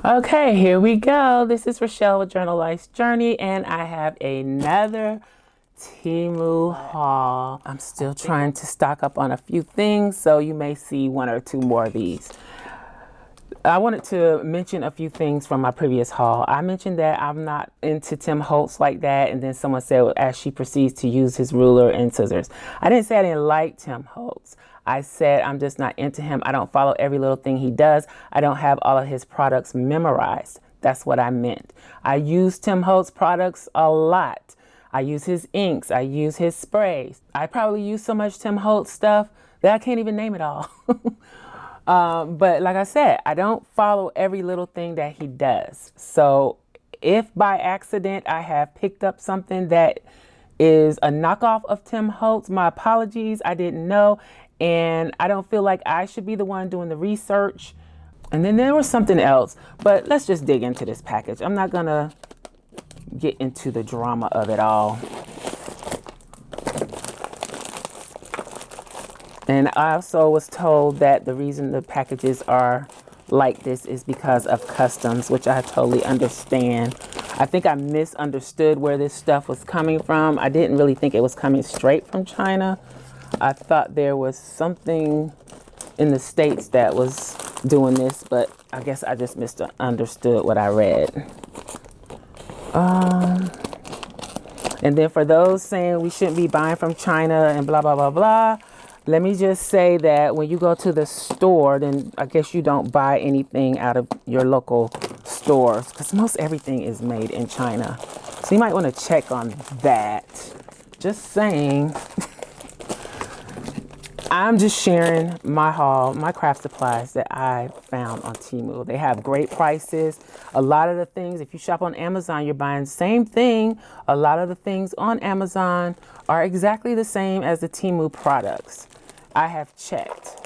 Okay, here we go. This is Rachelle with Journal Life's Journey, and I have another TEMU haul. I'm still trying to stock up on a few things, so you may see one or two more of these. I wanted to mention a few things from my previous haul. I mentioned that I'm not into TEMU Hauls like that, and then someone said, well, as she proceeds to use his ruler and scissors. I didn't say I didn't like TEMU Hauls. I said I'm just not into him. I don't follow every little thing he does. I don't have all of his products memorized. That's what I meant. I use TEMU Hauls products a lot. I use his inks. I use his sprays. I probably use so much TEMU Hauls stuff that I can't even name it all. But like I said, I don't follow every little thing that he does. So if by accident I have picked up something that is a knockoff of TEMU Hauls, my apologies. I didn't know. And I don't feel like I should be the one doing the research. And then there was something else, but let's just dig into this package. I'm not gonna get into the drama of it all. And I also was told that the reason the packages are like this is because of customs, which I totally understand. I think I misunderstood where this stuff was coming from. I didn't really think it was coming straight from China. I thought there was something in the States that was doing this, but I guess I just misunderstood what I read. And then for those saying we shouldn't be buying from China and blah, blah, blah, blah, let me just say that when you go to the store, then I guess you don't buy anything out of your local stores because most everything is made in China. So you might want to check on that. Just saying. I'm just sharing my haul, my craft supplies that I found on TEMU. They have great prices. A lot of the things, if you shop on Amazon, you're buying the same thing. A lot of the things on Amazon are exactly the same as the TEMU products. I have checked.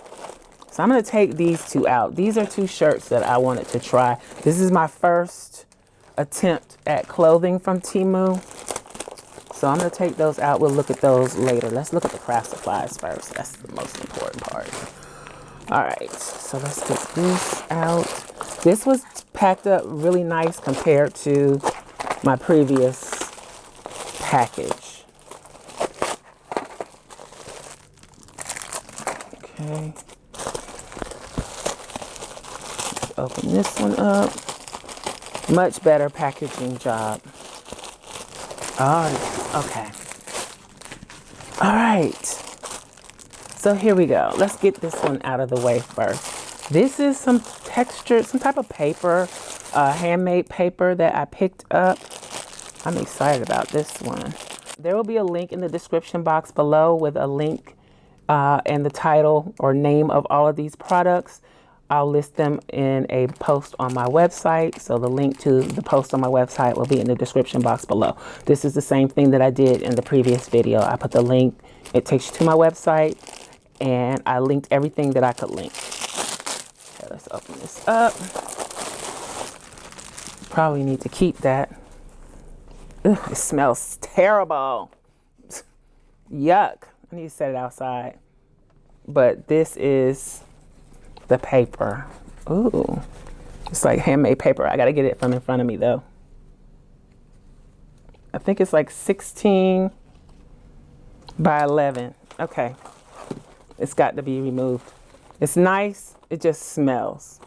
So I'm going to take these two out. These are two shirts that I wanted to try. This is my first attempt at clothing from TEMU. So I'm going to take those out. We'll look at those later. Let's look at the craft supplies first. That's the most important part. All right, so let's get this out. This was packed up really nice compared to my previous package. Okay. Let's open this one up. Much better packaging job. Oh, okay. All right. So here we go. Let's get this one out of the way first. This is some textured, some type of paper, handmade paper that I picked up. I'm excited about this one. There will be a link in the description box below with a link and the title or name of all of these products. I'll list them in a post on my website. So the link to the post on my website will be in the description box below. This is the same thing that I did in the previous video. I put the link, it takes you to my website, and I linked everything that I could link. Okay, let's open this up. Probably need to keep that. Ugh, it smells terrible. Yuck. I need to set it outside. But this is the paper. Ooh, it's like handmade paper. I gotta get it from in front of me though. I think it's like 16 by 11. Okay, it's got to be removed. It's nice, it just smells.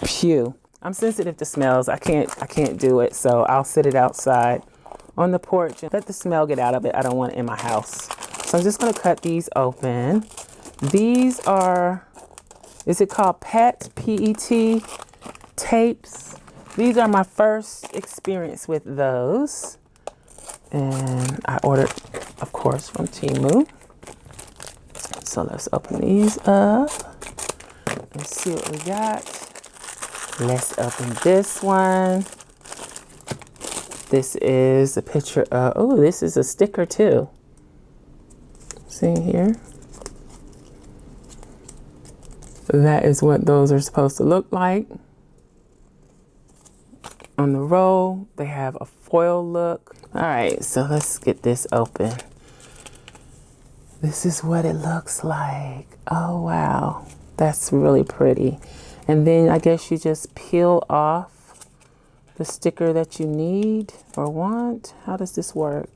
Phew. I'm sensitive to smells. I can't do it, so I'll sit it outside on the porch and let the smell get out of it. I don't want it in my house. So I'm just gonna cut these open. These are, is it called PET, P-E-T tapes? These are my first experience with those. And I ordered, of course, from TEMU. So let's open these up and see what we got. Let's open this one. This is a picture of, oh, this is a sticker too. See here? That is what those are supposed to look like. On the roll, they have a foil look. All right, so let's get this open. This is what it looks like. Oh, wow. That's really pretty. And then I guess you just peel off the sticker that you need or want. How does this work?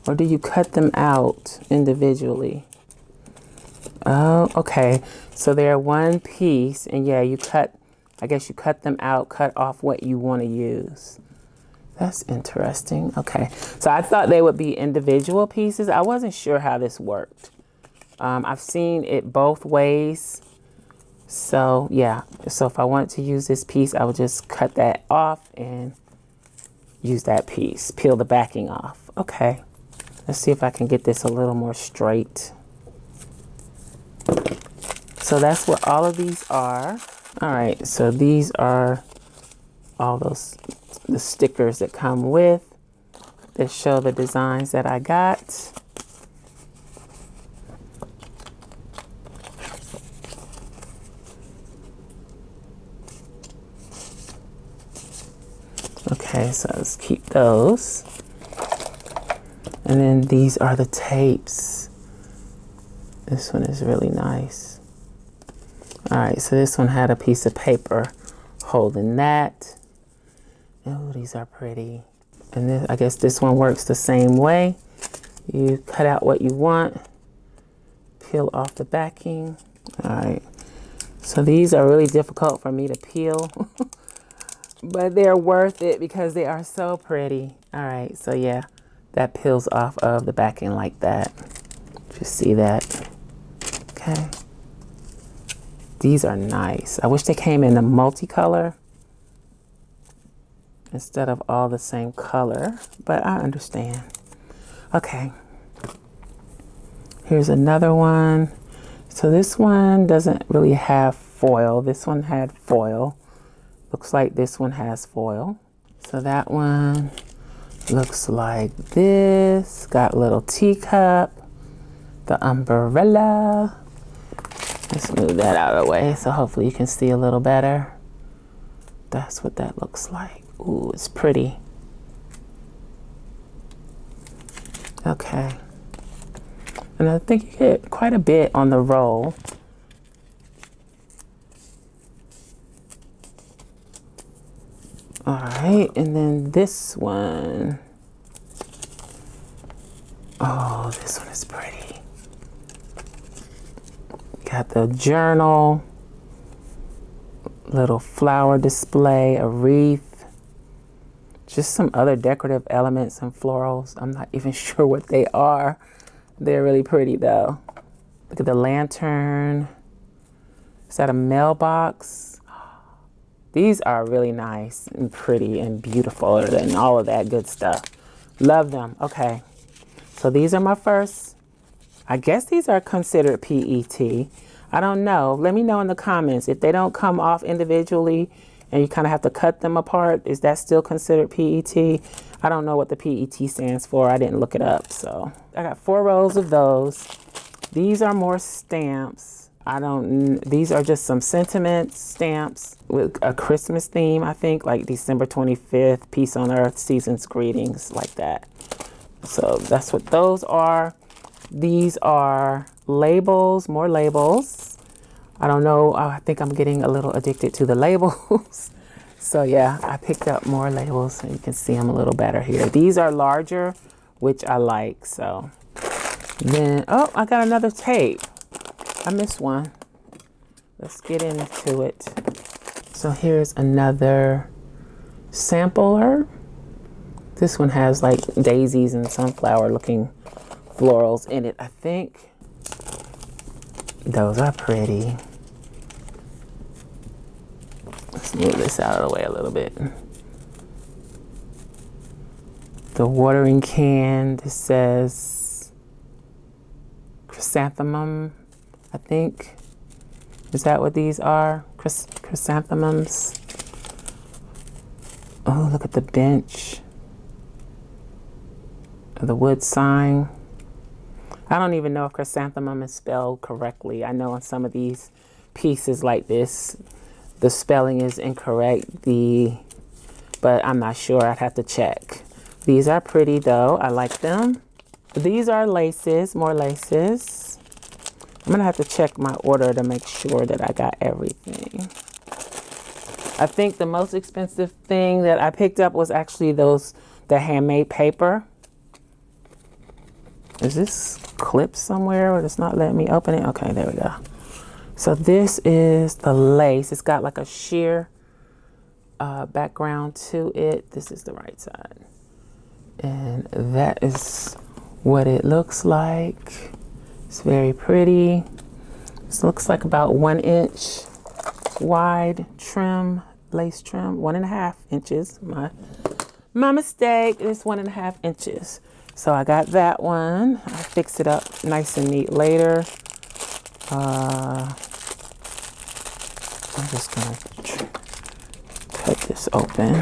Or do you cut them out individually? Oh, okay. So they're one piece, and yeah, you cut, I guess you cut them out, cut off what you want to use. That's interesting. Okay. So I thought they would be individual pieces. I wasn't sure how this worked. I've seen it both ways. So yeah, so if I wanted to use this piece, I would just cut that off and use that piece, peel the backing off. Okay. Let's see if I can get this a little more straight. So that's what all of these are. All right, so these are all the stickers that come with that show the designs that I got. Okay, so let's keep those. And then these are the tapes. This one is really nice. All right, so this one had a piece of paper holding that. Oh, these are pretty. And then I guess this one works the same way. You cut out what you want, peel off the backing. All right, so these are really difficult for me to peel, but they're worth it because they are so pretty. All right, so yeah, that peels off of the backing like that. Just see that. Okay. These are nice. I wish they came in a multicolor instead of all the same color, but I understand. Okay. Here's another one. So this one doesn't really have foil. This one had foil. Looks like this one has foil. So that one looks like this. Got a little teacup, the umbrella. Let's move that out of the way so hopefully you can see a little better. That's what that looks like. Ooh, it's pretty. Okay. And I think you get quite a bit on the roll. All right, and then this one. Oh, this one is pretty. Got the journal, little flower display, a wreath, just some other decorative elements and florals. I'm not even sure what they are. They're really pretty though. Look at the lantern. Is that a mailbox? These are really nice and pretty and beautiful and all of that good stuff. Love them. Okay. So these are my first. I guess these are considered PET. I don't know. Let me know in the comments. If they don't come off individually and you kind of have to cut them apart, is that still considered PET? I don't know what the PET stands for. I didn't look it up. So I got 4 rows of those. These are more stamps. These are just some sentiment stamps with a Christmas theme, I think, like December 25th, peace on earth, season's greetings, like that. So that's what those are. These are labels, more labels. I don't know, I think I'm getting a little addicted to the labels. So yeah, I picked up more labels so you can see them a little better here. These are larger, which I like, so. Then, oh, I got another tape. I missed one. Let's get into it. So here's another sampler. This one has like daisies and sunflower looking florals in it, I think. Those are pretty. Let's move this out of the way a little bit. The watering can, this says chrysanthemum, I think. Is that what these are? Chrysanthemums. Oh, look at the bench. The wood sign. I don't even know if chrysanthemum is spelled correctly. I know on some of these pieces like this, the spelling is incorrect, but I'm not sure. I'd have to check. These are pretty though. I like them. These are laces, more laces. I'm gonna have to check my order to make sure that I got everything. I think the most expensive thing that I picked up was actually the handmade paper. Is this clip somewhere or it's not letting me open it? Okay, there we go. So this is the lace. It's got like a sheer background to it. This is the right side. And that is what it looks like. It's very pretty. This looks like about 1 inch wide trim, lace trim, 1.5 inches. My mistake, it's 1.5 inches. So I got that one. I'll fix it up nice and neat later. I'm just gonna cut this open.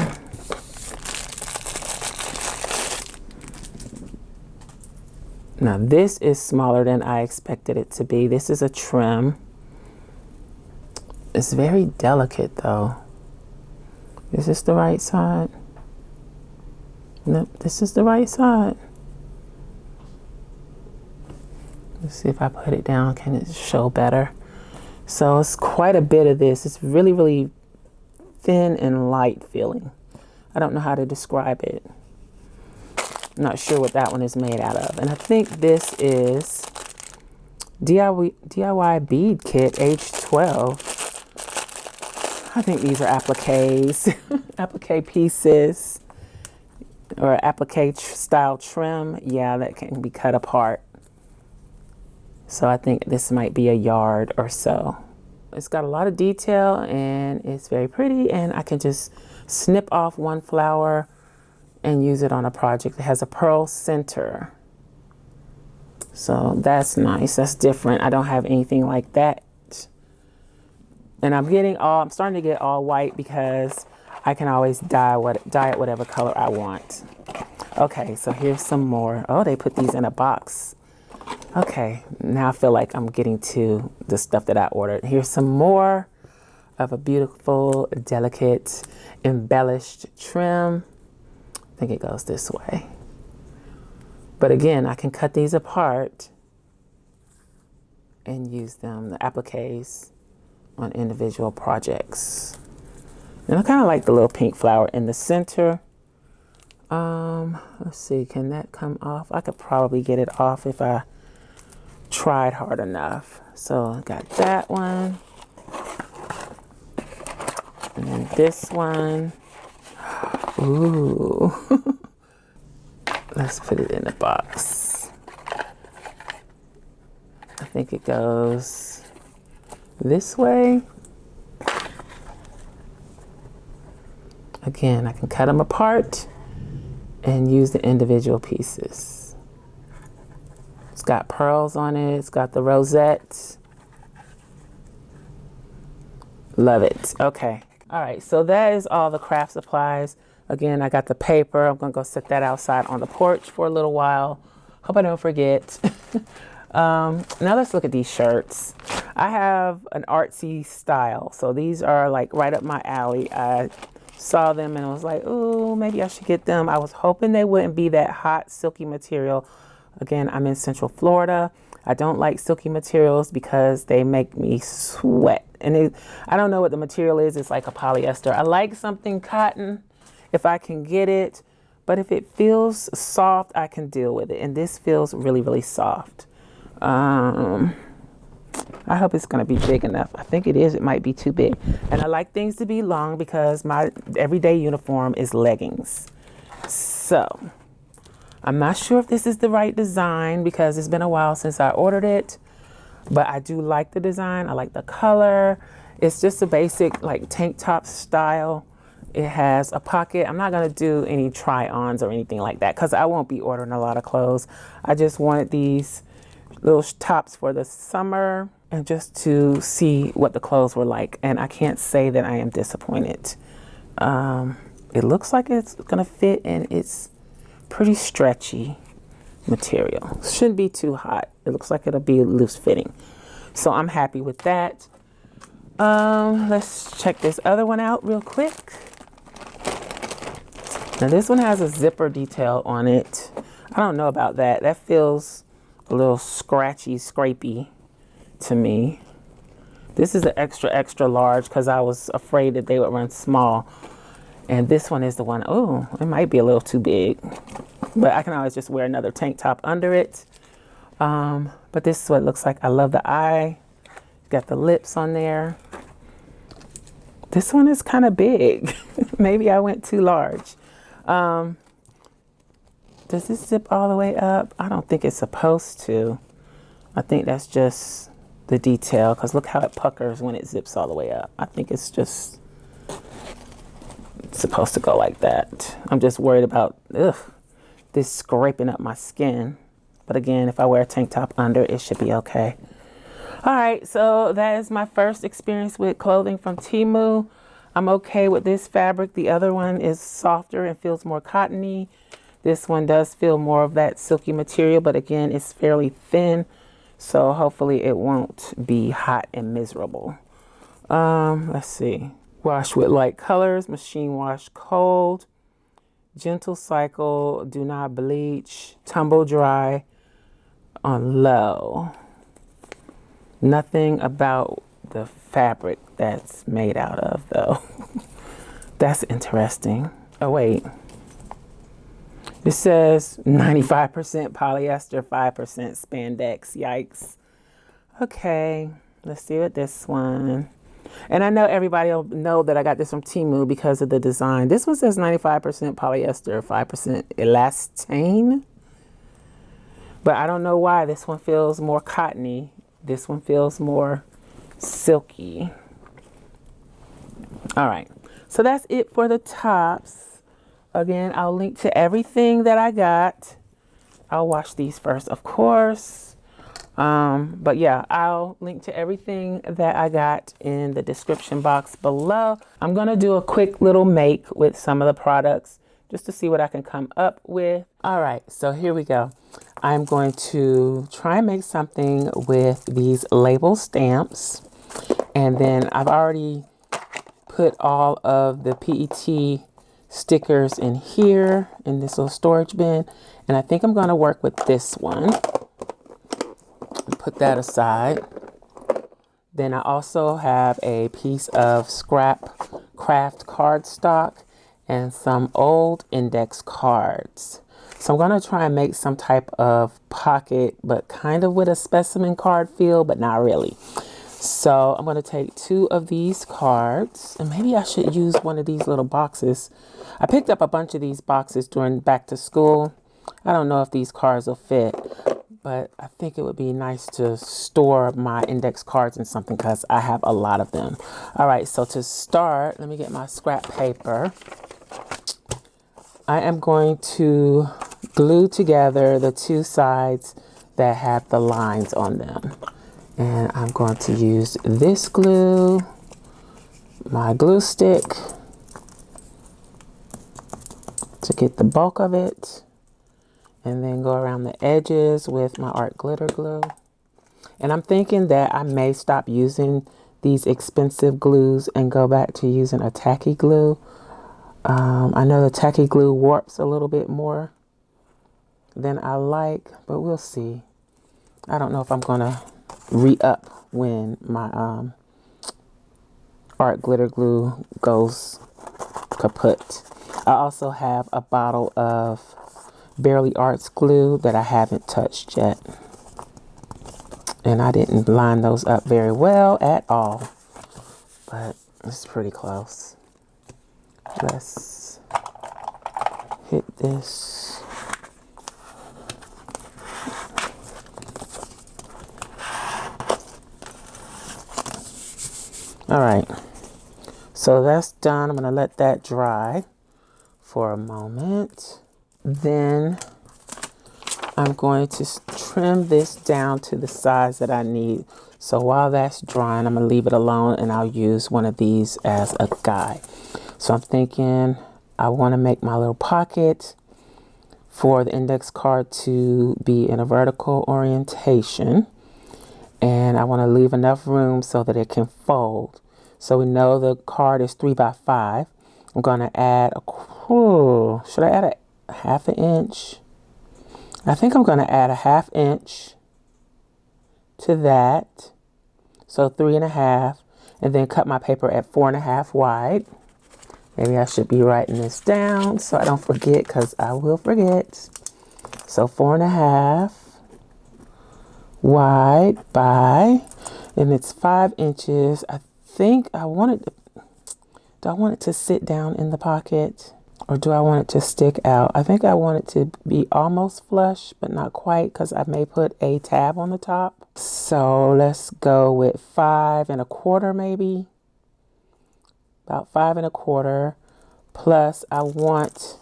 Now this is smaller than I expected it to be. This is a trim. It's very delicate though. Is this the right side? Nope, this is the right side. Let's see if I put it down, can it show better? So it's quite a bit of this. It's really, really thin and light feeling. I don't know how to describe it. I'm not sure what that one is made out of. And I think this is DIY bead kit, age 12. I think these are appliques, applique pieces, or applique style trim. Yeah, that can be cut apart. So I think this might be a yard or so. It's got a lot of detail and it's very pretty, and I can just snip off one flower and use it on a project. It has a pearl center. So that's nice, that's different. I don't have anything like that. And I'm starting to get all white because I can always dye it whatever color I want. Okay, so here's some more. Oh, they put these in a box. Okay, now I feel like I'm getting to the stuff that I ordered. Here's some more of a beautiful, delicate, embellished trim. I think it goes this way. But again, I can cut these apart and use them, the appliques, on individual projects. And I kind of like the little pink flower in the center. Let's see, can that come off? I could probably get it off if I tried hard enough. So I got that one. And then this one. Ooh. Let's put it in the box. I think it goes this way. Again, I can cut them apart and use the individual pieces. It's got pearls on it. It's got the rosette. Love it. Okay. All right. So that is all the craft supplies. Again, I got the paper. I'm going to go set that outside on the porch for a little while. Hope I don't forget. Now let's look at these shirts. I have an artsy style. So these are like right up my alley. I saw them and I was like, ooh, maybe I should get them. I was hoping they wouldn't be that hot, silky material. Again, I'm in Central Florida. I don't like silky materials because they make me sweat. And I don't know what the material is. It's like a polyester. I like something cotton if I can get it. But if it feels soft, I can deal with it. And this feels really, really soft. I hope it's going to be big enough. I think it is. It might be too big. And I like things to be long because my everyday uniform is leggings. So I'm not sure if this is the right design because it's been a while since I ordered it. But I do like the design. I like the color. It's just a basic like tank top style. It has a pocket. I'm not going to do any try-ons or anything like that because I won't be ordering a lot of clothes. I just wanted these little tops for the summer and just to see what the clothes were like. And I can't say that I am disappointed. It looks like it's going to fit and it's pretty stretchy material. Shouldn't be too hot. It looks like it'll be loose fitting. So I'm happy with that. Let's check this other one out real quick. Now this one has a zipper detail on it. I don't know about that. That feels a little scratchy, scrapey to me. This is an extra, extra large because I was afraid that they would run small. And this one is the one, oh, it might be a little too big. But I can always just wear another tank top under it. But this is what it looks like. I love the eye. Got the lips on there. This one is kind of big. Maybe I went too large. Does this zip all the way up? I don't think it's supposed to. I think that's just the detail, because look how it puckers when it zips all the way up. I think it's just supposed to go like that. I'm just worried about this scraping up my skin. But again, if I wear a tank top under, it should be okay. All right, so that is my first experience with clothing from TEMU. I'm okay with this fabric. The other one is softer and feels more cottony. This one does feel more of that silky material, but again, it's fairly thin. So hopefully it won't be hot and miserable. Let's see. Wash with light colors, machine wash cold, gentle cycle, do not bleach, tumble dry on low. Nothing about the fabric that's made out of, though. That's interesting. Oh, wait. It says 95% polyester, 5% spandex. Yikes. Okay, let's see what this one. And I know everybody will know that I got this from TEMU because of the design. This one says 95% polyester, 5% elastane. But I don't know why this one feels more cottony. This one feels more silky. All right, so that's it for the tops. Again, I'll link to everything that I got. I'll wash these first, of course. But yeah, I'll link to everything that I got in the description box below. I'm gonna do a quick little make with some of the products just to see what I can come up with. All right, so here we go. I'm going to try and make something with these label stamps. And then I've already put all of the PET stickers in here in this little storage bin. And I think I'm gonna work with this one. Put that aside. Then I also have a piece of scrap craft cardstock and some old index cards. So I'm gonna try and make some type of pocket, but kind of with a specimen card feel, but not really. So I'm gonna take 2 of these cards, and maybe I should use one of these little boxes. I picked up a bunch of these boxes during back to school. I don't know if these cards will fit, but I think it would be nice to store my index cards in something because I have a lot of them. All right, so to start, let me get my scrap paper. I am going to glue together the 2 sides that have the lines on them. And I'm going to use this glue, my glue stick, to get the bulk of it. And then go around the edges with my art glitter glue. And I'm thinking that I may stop using these expensive glues and go back to using a tacky glue. I know the tacky glue warps a little bit more than I like, but we'll see. I don't know if I'm gonna re-up when my art glitter glue goes kaput. I also have a bottle of Barely Arts glue that I haven't touched yet. And I didn't line those up very well at all, but it's pretty close. Let's hit this. All right, so that's done. I'm gonna let that dry for a moment. Then I'm going to trim this down to the size that I need. So while that's drying, I'm gonna leave it alone and I'll use one of these as a guide. So I'm thinking I wanna make my little pocket for the index card to be in a vertical orientation. And I wanna leave enough room so that it can fold. So we know the card is 3 by 5. I'm gonna add should I add a 1/2 inch? I think I'm gonna add a 1/2 inch to that. So 3.5, and then cut my paper at 4.5 wide. Maybe I should be writing this down so I don't forget, because I will forget. So 4.5 wide by, and it's 5 inches. I think I want it, do I want it to sit down in the pocket, or do I want it to stick out? I think I want it to be almost flush, but not quite, because I may put a tab on the top. So let's go with 5.25 maybe. About 5.25. Plus I want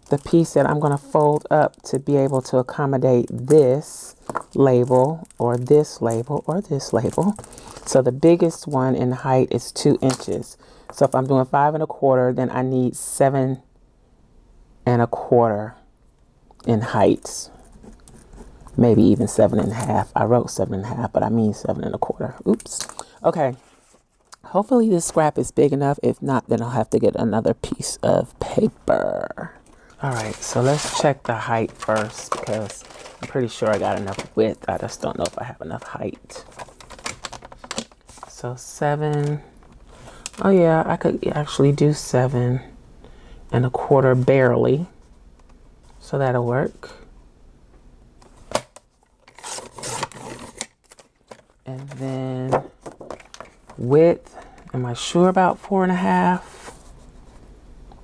the piece that I'm going to fold up to be able to accommodate this label or this label or this label. So the biggest one in height is 2 inches. So if I'm doing 5.25, then I need 7.25 in height. Maybe even 7.5. I wrote 7.5, but I mean 7.25. Oops. Okay. Hopefully this scrap is big enough. If not, then I'll have to get another piece of paper. All right, so let's check the height first, because I'm pretty sure I got enough width. I just don't know if I have enough height. So 7. Oh yeah, I could actually do 7.25 barely. So that'll work. And then width, am I sure about 4.5?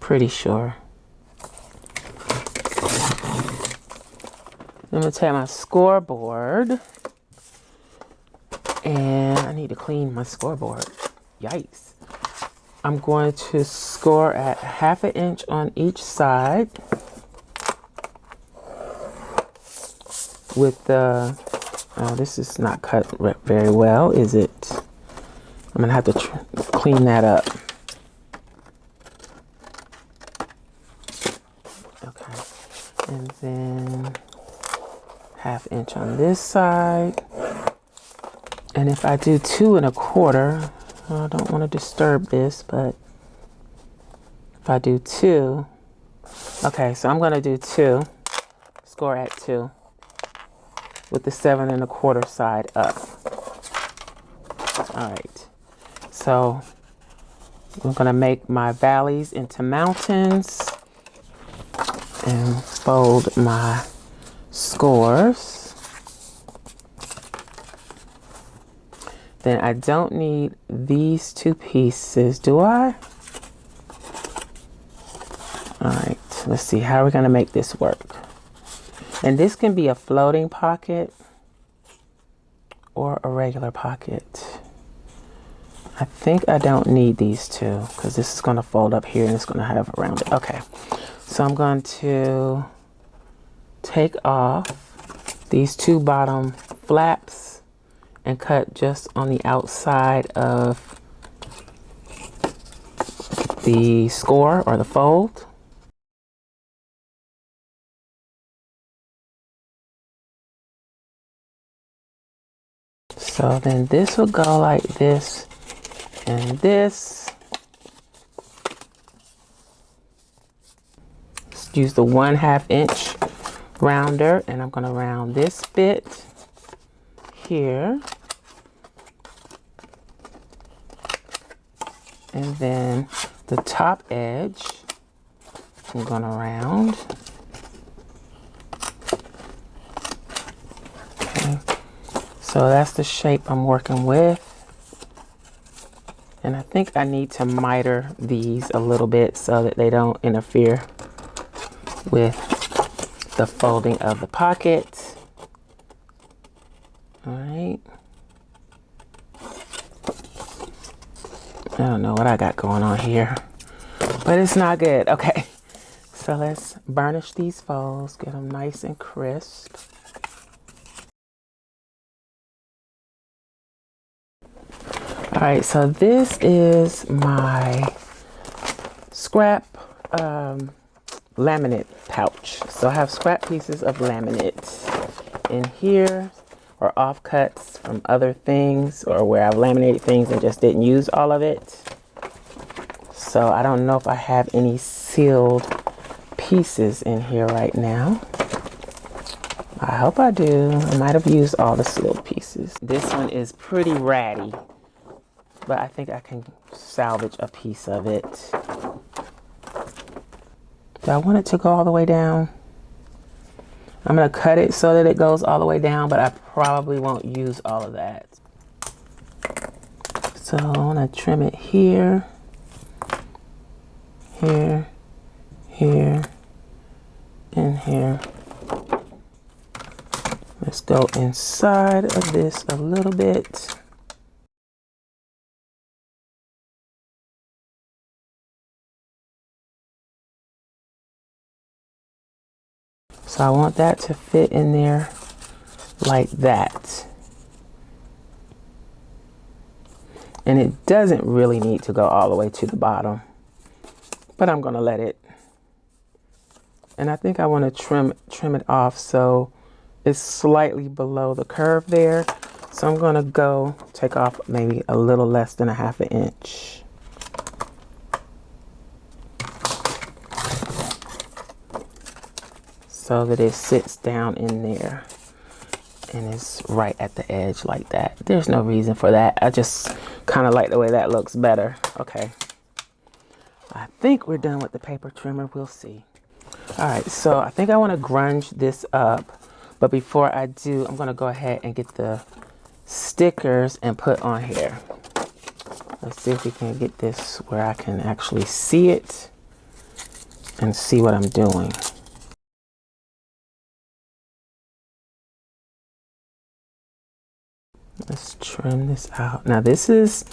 Pretty sure. I'm gonna take my scoreboard, and I need to clean my scoreboard. Yikes. I'm going to score at 1/2 inch on each side with the, oh, this is not cut very well, is it? I'm gonna have to clean that up. Okay, and then 1/2 inch on this side. And if I do 2.25, I don't want to disturb this, but if I do 2, okay, so I'm gonna do 2, score at 2, with the 7.25 side up. All right, so I'm gonna make my valleys into mountains and fold my scores. Then I don't need these 2 pieces, do I? All right, let's see, how are we gonna make this work? And this can be a floating pocket or a regular pocket. I think I don't need these 2, because this is gonna fold up here and it's gonna have around it. Okay, so I'm going to take off these 2 bottom flaps and cut just on the outside of the score or the fold. So then this will go like this and this. Just use the 1/2 inch rounder, and I'm going to round this bit here. And then the top edge, I'm going to round. Okay. So that's the shape I'm working with. And I think I need to miter these a little bit so that they don't interfere with the folding of the pocket. All right. I don't know what I got going on here, but it's not good. Okay, so let's burnish these folds, get them nice and crisp. All right, so this is my scrap laminate pouch. So I have scrap pieces of laminate in here, or offcuts from other things, or where I've laminated things and just didn't use all of it. So I don't know if I have any sealed pieces in here right now. I hope I do. I might have used all the sealed pieces. pieces. This one is pretty ratty, but I think I can salvage a piece of it. Do I want it to go all the way down? I'm gonna cut it so that it goes all the way down, but I probably won't use all of that. So I wanna trim it here, here, here, and here. Let's go inside of this a little bit. So I want that to fit in there like that. And it doesn't really need to go all the way to the bottom, but I'm gonna let it. And I think I want to trim it off so it's slightly below the curve there. So I'm gonna go take off maybe a little less than a ½ inch. So that it sits down in there and it's right at the edge like that. There's no reason for that. I just kind of like the way that looks better. Okay. I think we're done with the paper trimmer. We'll see. All right, so I think I want to grunge this up. But before I do, I'm going to go ahead and get the stickers and put on here. Let's see if we can get this where I can actually see it and see what I'm doing. Let's trim this out. Now this is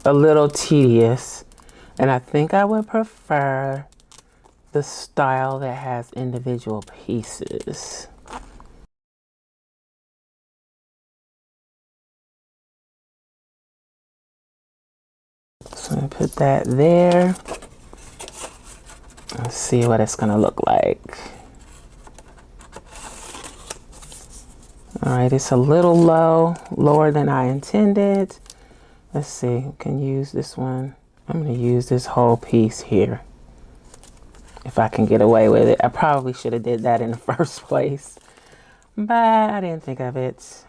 a little tedious, and I think I would prefer the style that has individual pieces. So I'm gonna put that there. Let's see what it's gonna look like. All right, it's a little lower than I intended. Let's see, we can use this one. I'm gonna use this whole piece here, if I can get away with it. I probably should have did that in the first place, but I didn't think of it.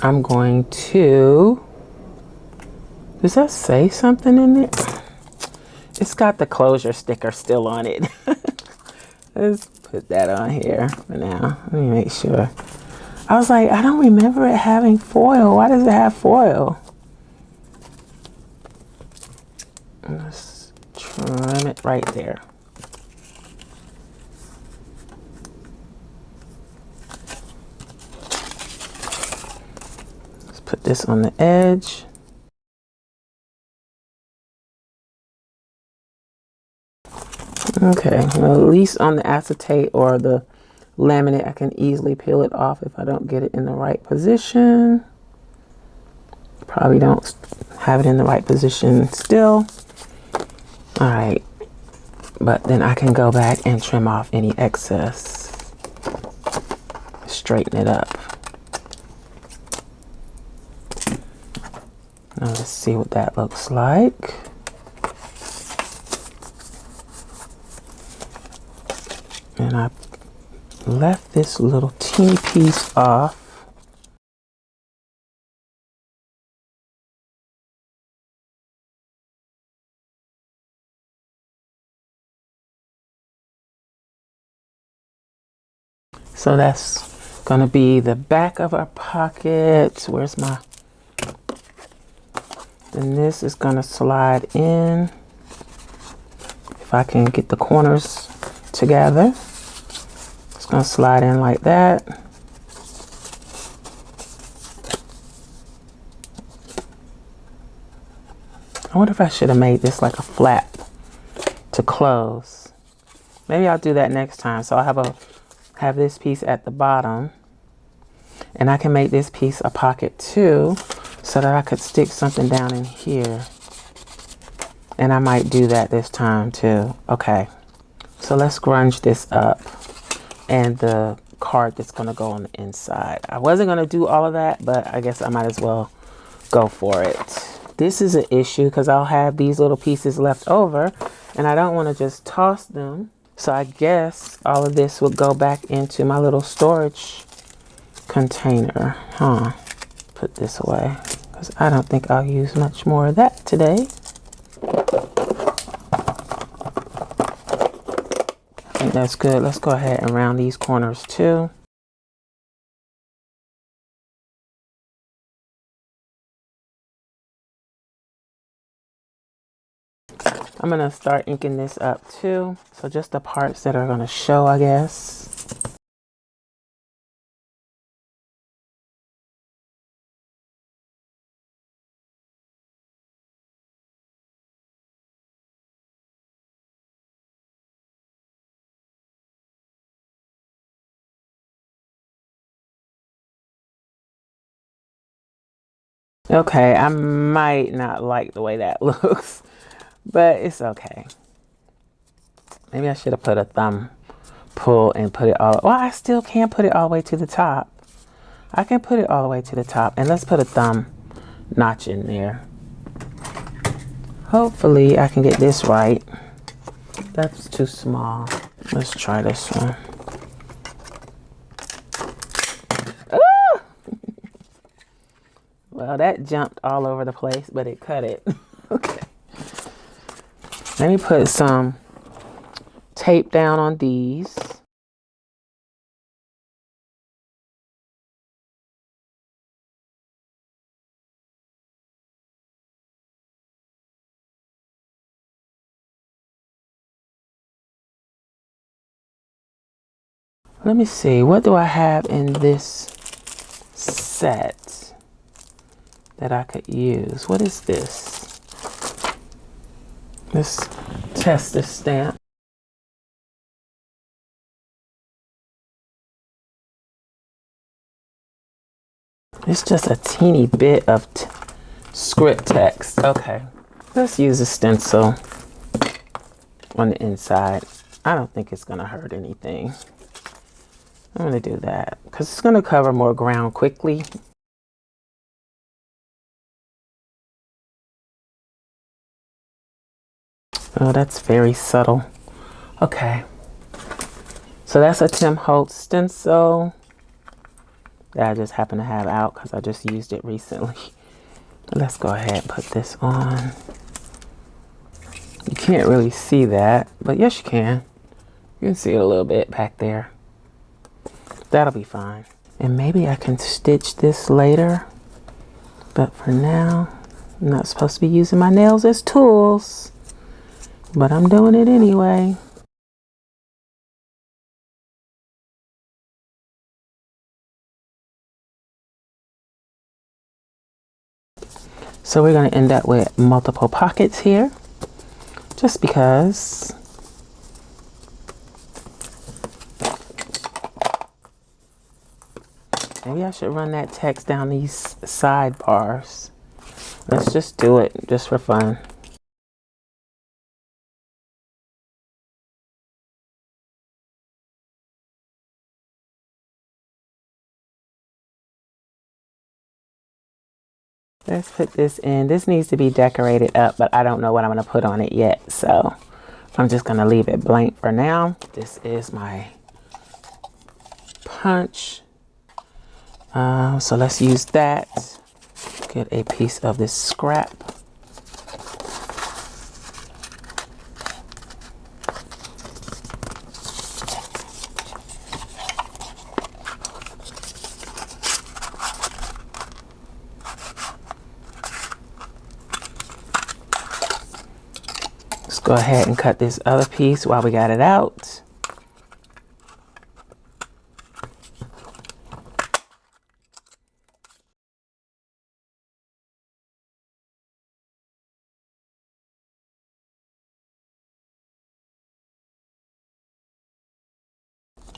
I'm going to, does that say something in there? It's got the closure sticker still on it. Let's put that on here for now. Let me make sure. I was like, I don't remember it having foil. Why does it have foil? Let's trim it right there. Let's put this on the edge. Okay, well, at least on the acetate or the laminate, I can easily peel it off if I don't get it in the right position. Probably don't have it in the right position still. All right, but then I can go back and trim off any excess, straighten it up. Now let's see what that looks like. And I left this little teeny piece off. So that's gonna be the back of our pocket. Where's my, then this is gonna slide in. If I can get the corners together. It's gonna slide in like that. I wonder if I should have made this like a flap to close. Maybe I'll do that next time. So I'll have this piece at the bottom, and I can make this piece a pocket too, so that I could stick something down in here. And I might do that this time too. Okay. So let's grunge this up, and the card that's gonna go on the inside. I wasn't gonna do all of that, but I guess I might as well go for it. This is an issue because I'll have these little pieces left over and I don't want to just toss them. So I guess all of this will go back into my little storage container. Put this away because I don't think I'll use much more of that today. I think that's good. Let's go ahead and round these corners too. I'm going to start inking this up too. So just the parts that are going to show, I guess. Okay, I might not like the way that looks, but it's okay. Maybe I should have put a thumb pull and put it all. Well, I still can't put it all the way to the top. I can put it all the way to the top, and let's put a thumb notch in there. Hopefully I can get this right. That's too small. Let's try this one. Ah! Well, that jumped all over the place, but it cut it. Okay. Let me put some tape down on these. Let me see, what do I have in this set that I could use? What is this? Let's test this stamp. It's just a teeny bit of script text. Okay, let's use a stencil on the inside. I don't think it's gonna hurt anything. I'm gonna do that because it's gonna cover more ground quickly. Oh, that's very subtle. Okay, so that's a TEMU Hauls stencil that I just happen to have out because I just used it recently. Let's go ahead and put this on. You can't really see that, but yes you can. You can see it a little bit back there. That'll be fine. And maybe I can stitch this later, but for now, I'm not supposed to be using my nails as tools, but I'm doing it anyway. So we're going to end up with multiple pockets here, just because. Maybe I should run that text down these sidebars. Let's just do it just for fun. Let's put this in. This needs to be decorated up, but I don't know what I'm going to put on it yet. So I'm just going to leave it blank for now. This is my punch. So let's use that. Get a piece of this scrap. Let's go ahead and cut this other piece while we got it out.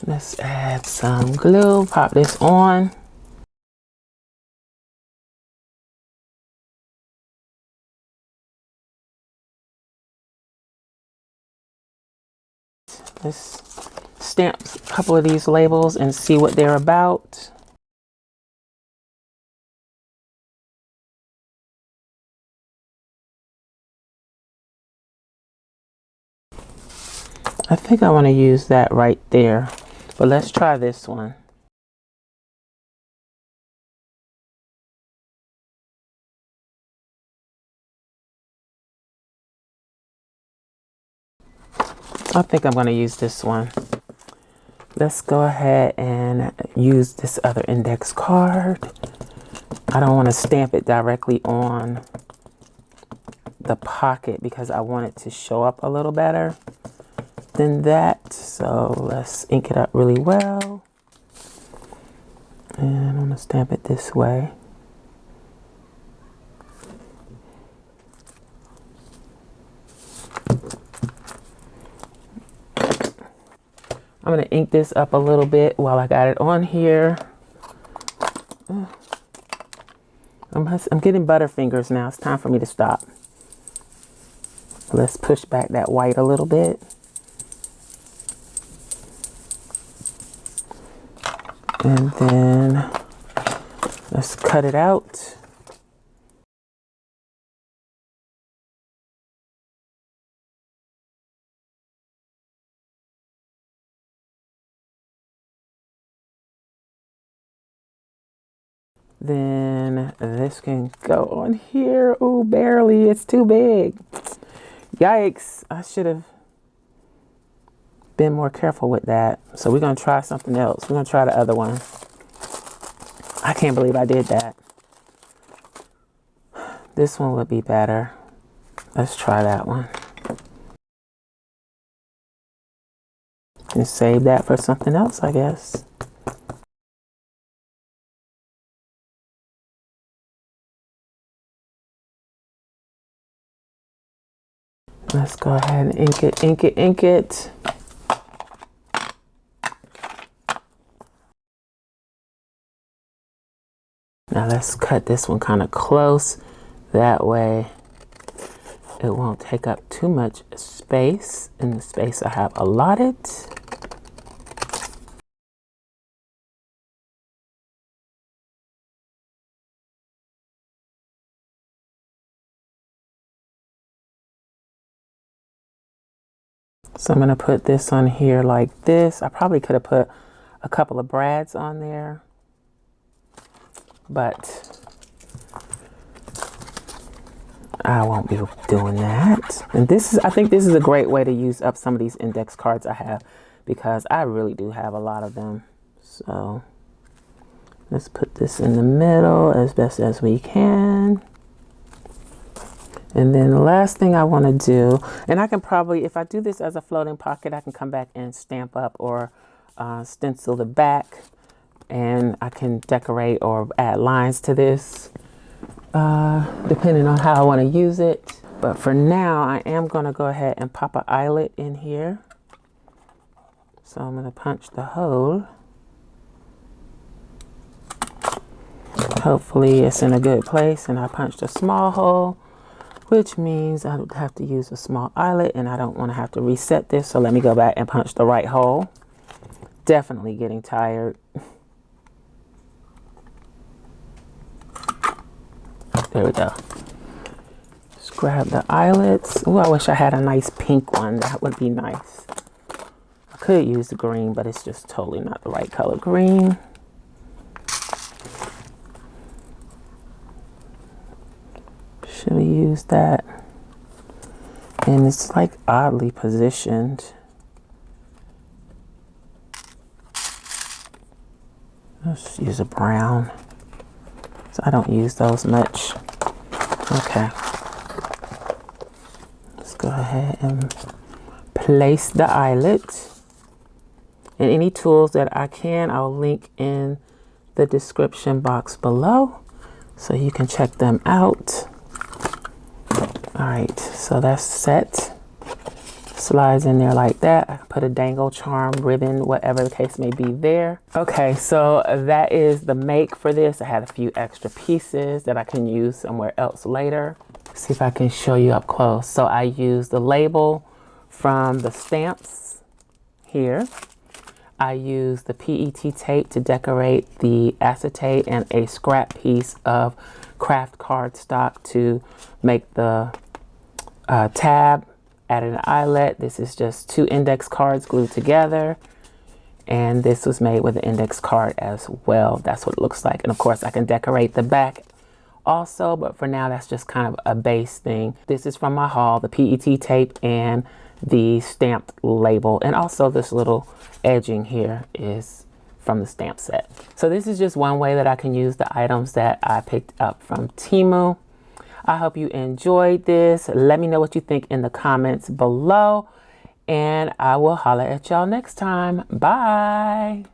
Let's add some glue, pop this on. Let's stamp a couple of these labels and see what they're about. I think I want to use that right there, but let's try this one. I think I'm going to use this one. Let's go ahead and use this other index card. I don't want to stamp it directly on the pocket because I want it to show up a little better than that. So let's ink it up really well. And I'm going to stamp it this way. I'm going to ink this up a little bit while I got it on here. I'm getting butterfingers now. It's time for me to stop. Let's push back that white a little bit. And then let's cut it out. Then this can go on here. Oh, barely. It's too big. Yikes. I should have been more careful with that. So we're going to try something else. We're going to try the other one. I can't believe I did that. This one would be better. Let's try that one. And save that for something else, I guess. Let's go ahead and ink it, ink it, ink it. Now let's cut this one kind of close. That way it won't take up too much space in the space I have allotted. So I'm going to put this on here like this. I probably could have put a couple of brads on there, but I won't be doing that. And this is, I think this is a great way to use up some of these index cards I have, because I really do have a lot of them. So let's put this in the middle as best as we can. And then the last thing I want to do, and I can probably, if I do this as a floating pocket, I can come back and stamp up or stencil the back, and I can decorate or add lines to this, depending on how I want to use it. But for now, I am going to go ahead and pop an eyelet in here. So I'm going to punch the hole. Hopefully it's in a good place, and I punched a small hole, which means I would have to use a small eyelet, and I don't want to have to reset this. So let me go back and punch the right hole. Definitely getting tired. There we go. Just grab the eyelets. Oh, I wish I had a nice pink one. That would be nice. I could use the green, but it's just totally not the right color green. Should we use that? And it's like oddly positioned. Let's use a brown. So I don't use those much. Okay. Let's go ahead and place the eyelet. And any tools that I can, I'll link in the description box below, so you can check them out. All right, so that's set. Slides in there like that. I can put a dangle, charm, ribbon, whatever the case may be there. Okay, so that is the make for this. I had a few extra pieces that I can use somewhere else later. See if I can show you up close. So I used the label from the stamps here. I used the PET tape to decorate the acetate, and a scrap piece of craft cardstock to make the tab Added an eyelet. This is just 2 index cards glued together. And this was made with an index card as well. That's what it looks like. And of course I can decorate the back also, but for now that's just kind of a base thing. This is from my haul, the PET tape and the stamped label. And also this little edging here is from the stamp set. So this is just one way that I can use the items that I picked up from TEMU. I hope you enjoyed this. Let me know what you think in the comments below. And I will holler at y'all next time. Bye.